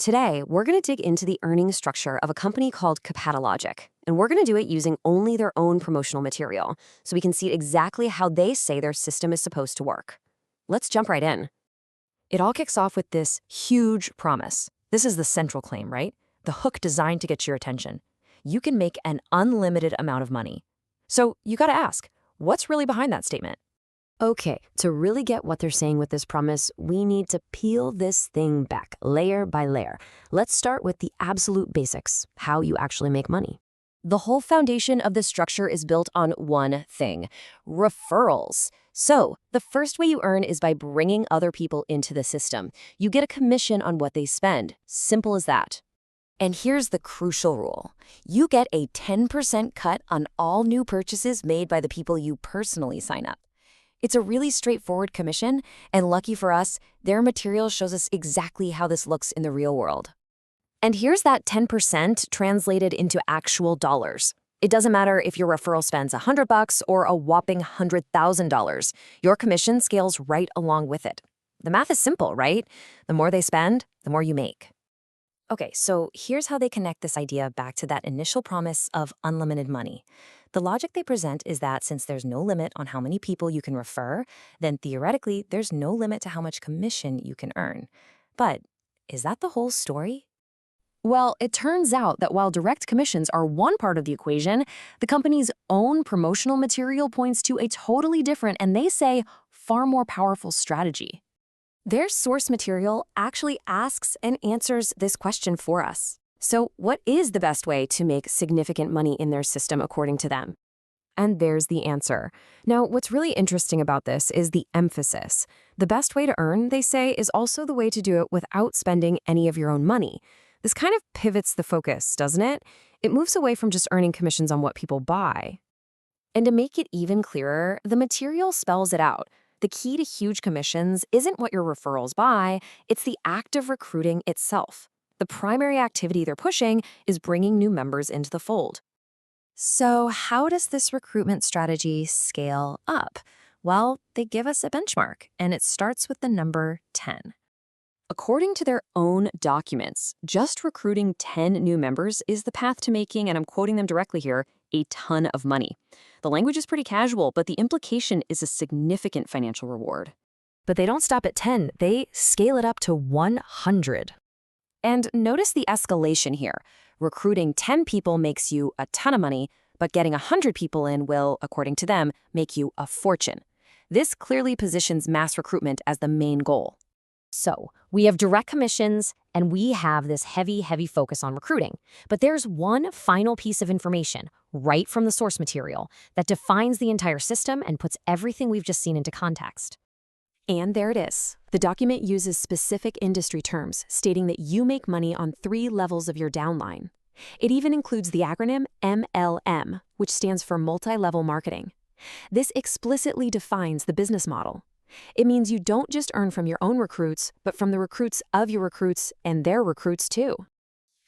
Today, we're going to dig into the earning structure of a company called CapitaLogic, and we're going to do it using only their own promotional material, so we can see exactly how they say their system is supposed to work. Let's jump right in. It all kicks off with this huge promise. This is the central claim, right? The hook designed to get your attention. You can make an unlimited amount of money. So you got to ask, what's really behind that statement? Okay, to really get what they're saying with this promise, we need to peel this thing back layer by layer. Let's start with the absolute basics, how you actually make money. The whole foundation of this structure is built on one thing: referrals. So, the first way you earn is by bringing other people into the system. You get a commission on what they spend. Simple as that. And here's the crucial rule. You get a 10% cut on all new purchases made by the people you personally sign up. It's a really straightforward commission, and lucky for us, their material shows us exactly how this looks in the real world. And here's that 10% translated into actual dollars. It doesn't matter if your referral spends $100 or a whopping $100,000. Your commission scales right along with it. The math is simple, right? The more they spend, the more you make. Okay, so here's how they connect this idea back to that initial promise of unlimited money. The logic they present is that since there's no limit on how many people you can refer, then theoretically, there's no limit to how much commission you can earn. But is that the whole story? Well, it turns out that while direct commissions are one part of the equation, the company's own promotional material points to a totally different, and they say, far more powerful strategy. Their source material actually asks and answers this question for us. So what is the best way to make significant money in their system according to them? And there's the answer. Now, what's really interesting about this is the emphasis. The best way to earn, they say, is also the way to do it without spending any of your own money. This kind of pivots the focus, doesn't it? It moves away from just earning commissions on what people buy. And to make it even clearer, the material spells it out. The key to huge commissions isn't what your referrals buy, it's the act of recruiting itself. The primary activity they're pushing is bringing new members into the fold. So how does this recruitment strategy scale up? Well, they give us a benchmark, and it starts with the number 10. According to their own documents, just recruiting 10 new members is the path to making, and I'm quoting them directly here, a ton of money. The language is pretty casual, but the implication is a significant financial reward. But they don't stop at 10, they scale it up to 100. And notice the escalation here. Recruiting 10 people makes you a ton of money, but getting 100 people in will, according to them, make you a fortune. This clearly positions mass recruitment as the main goal. So, we have direct commissions, and we have this heavy focus on recruiting. But there's one final piece of information, right from the source material, that defines the entire system and puts everything we've just seen into context. And there it is. The document uses specific industry terms, stating that you make money on 3 levels of your downline. It even includes the acronym MLM, which stands for multi-level marketing. This explicitly defines the business model. It means you don't just earn from your own recruits, but from the recruits of your recruits and their recruits too.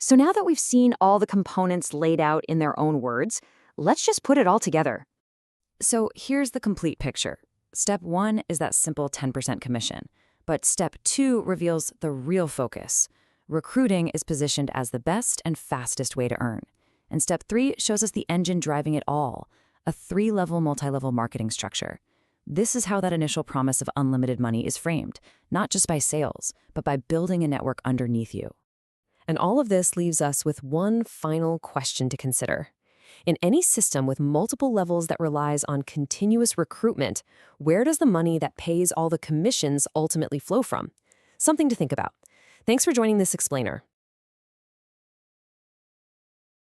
So now that we've seen all the components laid out in their own words, let's just put it all together. So here's the complete picture. Step 1 is that simple 10% commission. But step 2 reveals the real focus. Recruiting is positioned as the best and fastest way to earn. And step 3 shows us the engine driving it all, a 3-level multi-level marketing structure. This is how that initial promise of unlimited money is framed, not just by sales, but by building a network underneath you. And all of this leaves us with one final question to consider. In any system with multiple levels that relies on continuous recruitment, where does the money that pays all the commissions ultimately flow from? Something to think about. Thanks for joining this explainer.